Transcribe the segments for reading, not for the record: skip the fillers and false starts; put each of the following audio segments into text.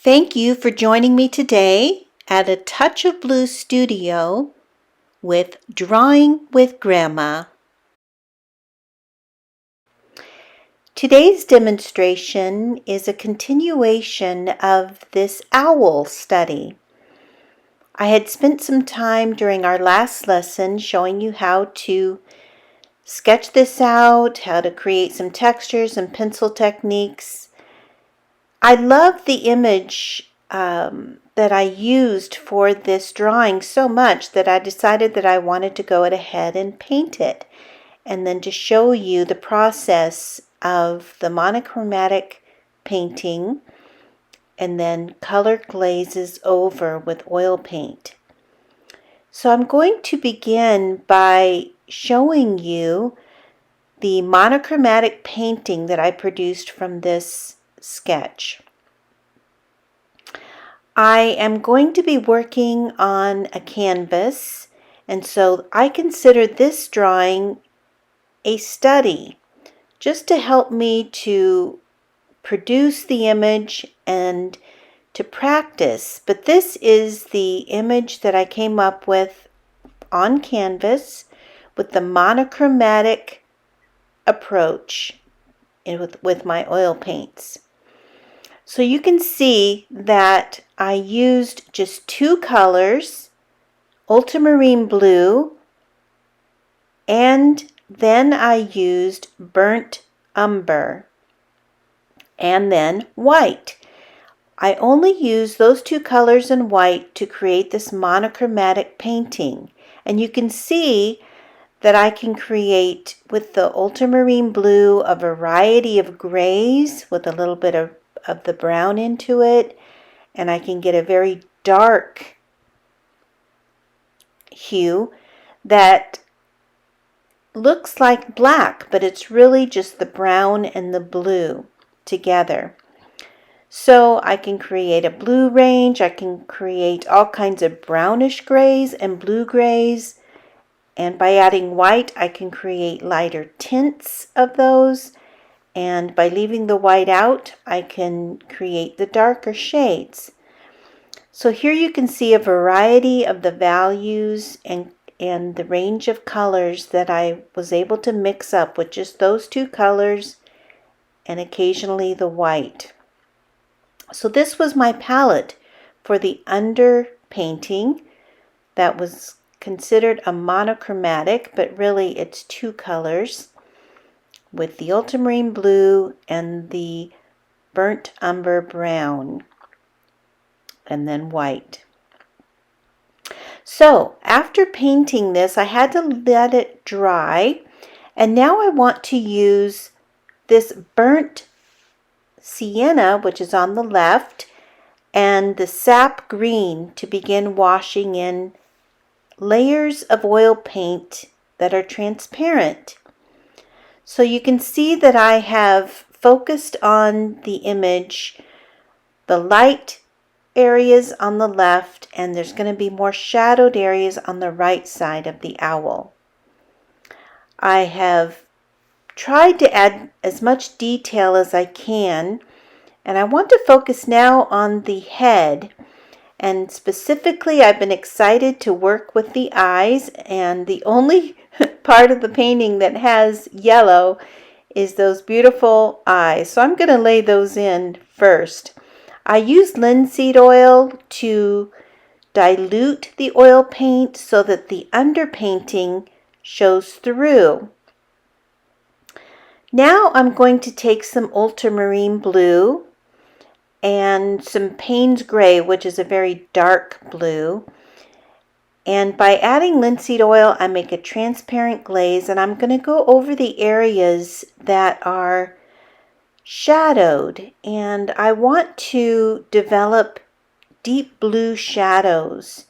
Thank you for joining me today at A Touch of Blue Studio with Drawing with Grandma. Today's demonstration is a continuation of this owl study. I had spent some time during our last lesson showing you how to sketch this out, how to create some textures and pencil techniques. I love the image that I used for this drawing so much that I decided that I wanted to go ahead and paint it, and then to show you the process of the monochromatic painting and then color glazes over with oil paint. So I'm going to begin by showing you the monochromatic painting that I produced from this sketch. I am going to be working on a canvas, and so I consider this drawing a study just to help me to produce the image and to practice. But this is the image that I came up with on canvas with the monochromatic approach with my oil paints. So you can see that I used just two colors, ultramarine blue, and then I used burnt umber, and then white. I only used those two colors and white to create this monochromatic painting. And you can see that I can create with the ultramarine blue a variety of grays with a little bit of the brown into it, and I can get a very dark hue that looks like black, but it's really just the brown and the blue together. So I can create a blue range, I can create all kinds of brownish grays and blue grays, and by adding white I can create lighter tints of those. And by leaving the white out, I can create the darker shades. So here you can see a variety of the values and the range of colors that I was able to mix up with just those two colors and occasionally the white. So this was my palette for the underpainting that was considered a monochromatic, but really it's two colors, with the ultramarine blue and the burnt umber brown, and then white. So after painting this, I had to let it dry, and now I want to use this burnt sienna, which is on the left, and the sap green to begin washing in layers of oil paint that are transparent. So you can see that I have focused on the image, the light areas on the left, and there's going to be more shadowed areas on the right side of the owl. I have tried to add as much detail as I can, and I want to focus now on the head. And specifically, I've been excited to work with the eyes, and the only part of the painting that has yellow is those beautiful eyes. So I'm going to lay those in first. I used linseed oil to dilute the oil paint so that the underpainting shows through. Now I'm going to take some ultramarine blue and some Payne's Gray, which is a very dark blue. And by adding linseed oil, I make a transparent glaze, and I'm going to go over the areas that are shadowed. And I want to develop deep blue shadows.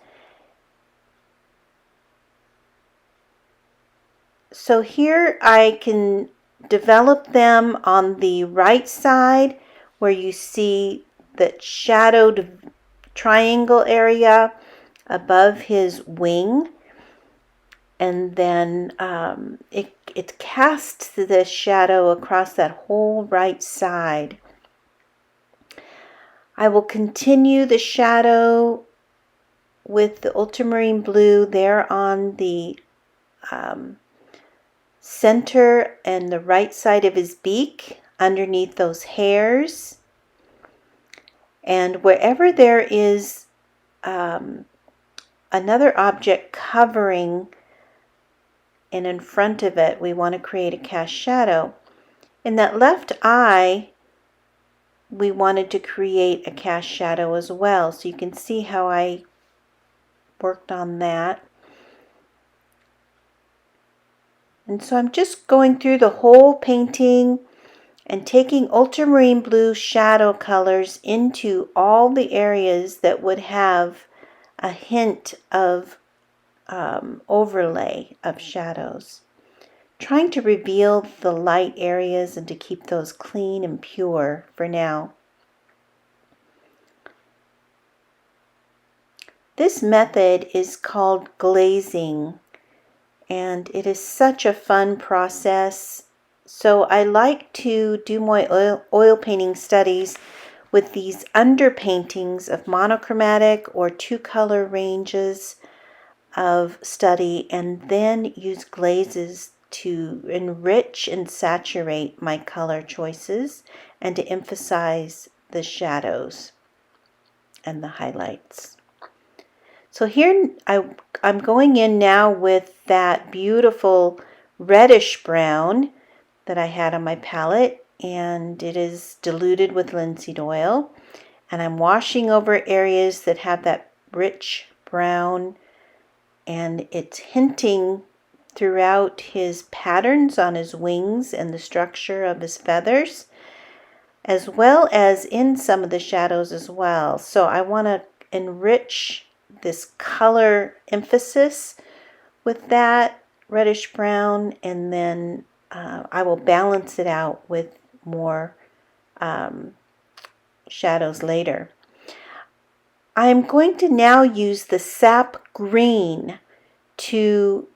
So here I can develop them on the right side, where you see that shadowed triangle area above his wing, and then it casts this shadow across that whole right side. I will continue the shadow with the ultramarine blue there on the center and the right side of his beak, underneath those hairs. And wherever there is another object covering and in front of it, we want to create a cast shadow. In that left eye, we wanted to create a cast shadow as well. So you can see how I worked on that. And so I'm just going through the whole painting and taking ultramarine blue shadow colors into all the areas that would have a hint of overlay of shadows. Trying to reveal the light areas and to keep those clean and pure for now. This method is called glazing, and it is such a fun process. So I like to do my oil painting studies with these underpaintings of monochromatic or two-color ranges of study, and then use glazes to enrich and saturate my color choices and to emphasize the shadows and the highlights. So here I'm going in now with that beautiful reddish brown that I had on my palette, and it is diluted with linseed oil, and I'm washing over areas that have that rich brown, and it's hinting throughout his patterns on his wings and the structure of his feathers, as well as in some of the shadows as well. So I want to enrich this color emphasis with that reddish brown, and then I will balance it out with more shadows later. I'm going to now use the sap green to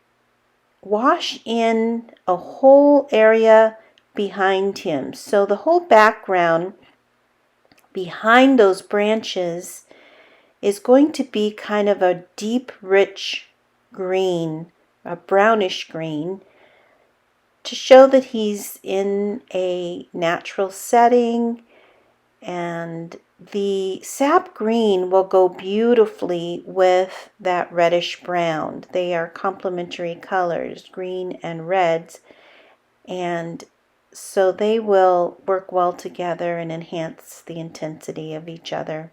wash in a whole area behind him. So the whole background behind those branches is going to be kind of a deep, rich green, a brownish green, to show that he's in a natural setting. And the sap green will go beautifully with that reddish brown. They are complementary colors, green and reds, and so they will work well together and enhance the intensity of each other.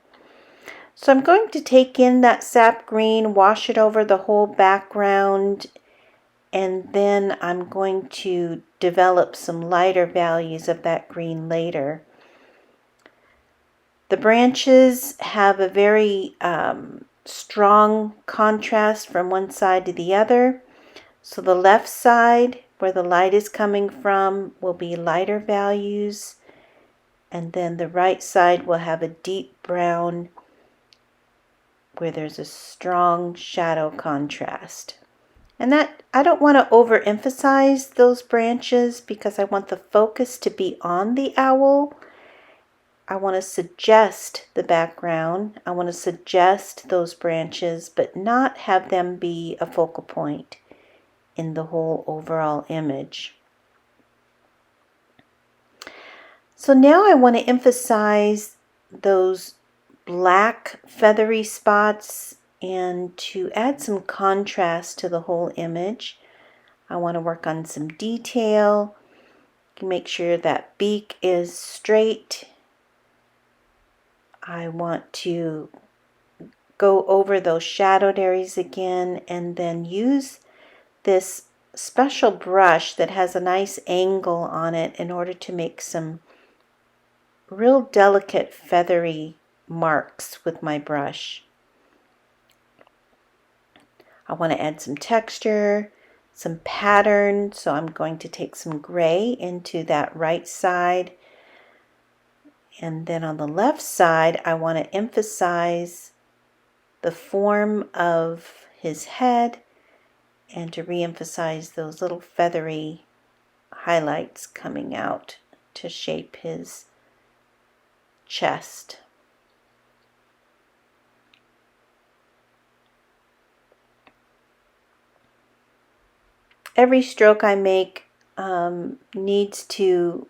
So I'm going to take in that sap green, wash it over the whole background, and then I'm going to develop some lighter values of that green later. The branches have a very strong contrast from one side to the other. So the left side, where the light is coming from, will be lighter values, and then the right side will have a deep brown where there's a strong shadow contrast. And that I don't want to overemphasize those branches because I want the focus to be on the owl. I want to suggest the background. I want to suggest those branches, but not have them be a focal point in the whole overall image. So now I want to emphasize those black feathery spots and to add some contrast to the whole image. I want to work on some detail. Make sure that beak is straight. I want to go over those shadowed areas again, and then use this special brush that has a nice angle on it in order to make some real delicate feathery marks with my brush. I want to add some texture, some pattern, so I'm going to take some gray into that right side. And then on the left side, I want to emphasize the form of his head and to re-emphasize those little feathery highlights coming out to shape his chest. every stroke I make needs to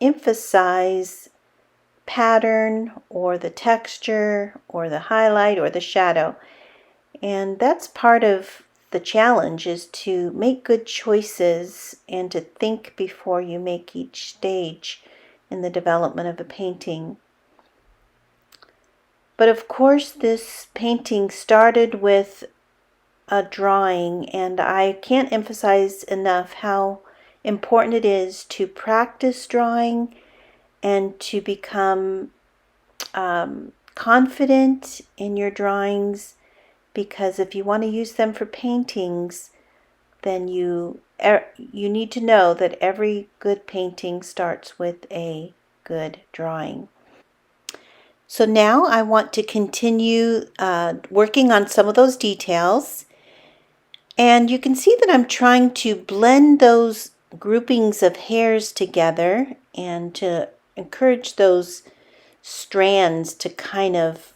emphasize pattern or the texture or the highlight or the shadow. And that's part of the challenge, is to make good choices and to think before you make each stage in the development of a painting. But of course, this painting started with a drawing, and I can't emphasize enough how important it is to practice drawing and to become confident in your drawings, because if you want to use them for paintings, then you need to know that every good painting starts with a good drawing. So now I want to continue working on some of those details. And you can see that I'm trying to blend those groupings of hairs together and to encourage those strands to kind of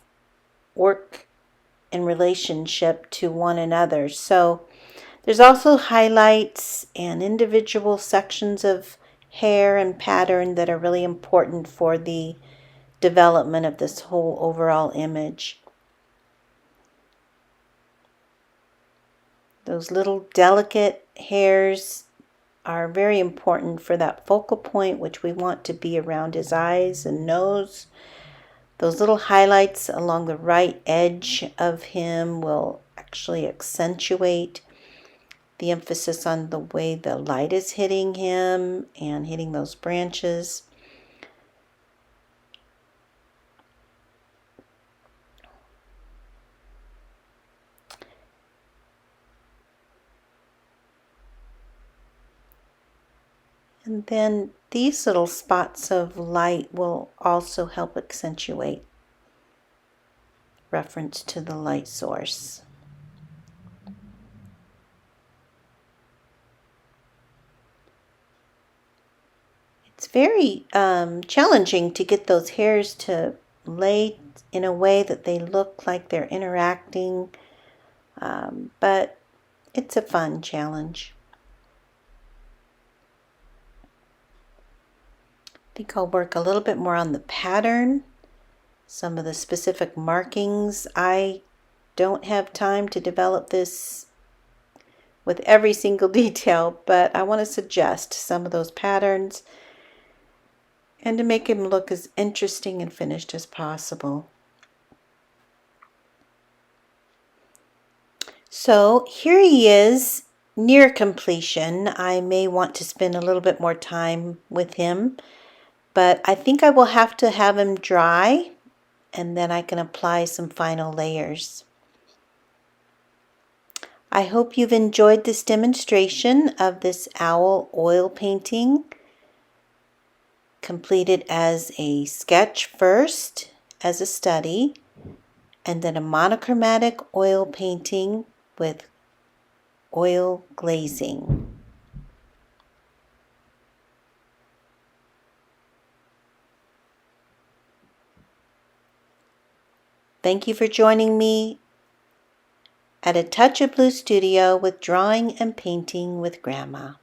work in relationship to one another. So there's also highlights and individual sections of hair and pattern that are really important for the development of this whole overall image. Those little delicate hairs are very important for that focal point, which we want to be around his eyes and nose. Those little highlights along the right edge of him will actually accentuate the emphasis on the way the light is hitting him and hitting those branches. And then these little spots of light will also help accentuate reference to the light source. It's very challenging to get those hairs to lay in a way that they look like they're interacting, but it's a fun challenge. I think I'll work a little bit more on the pattern, some of the specific markings. I don't have time to develop this with every single detail, but I want to suggest some of those patterns and to make him look as interesting and finished as possible. So here he is, near completion. I may want to spend a little bit more time with him, but I think I will have to have him dry, and then I can apply some final layers. I hope you've enjoyed this demonstration of this owl oil painting, completed as a sketch first, as a study, and then a monochromatic oil painting with oil glazing. Thank you for joining me at A Touch of Blue Studio with Drawing and Painting with Grandma.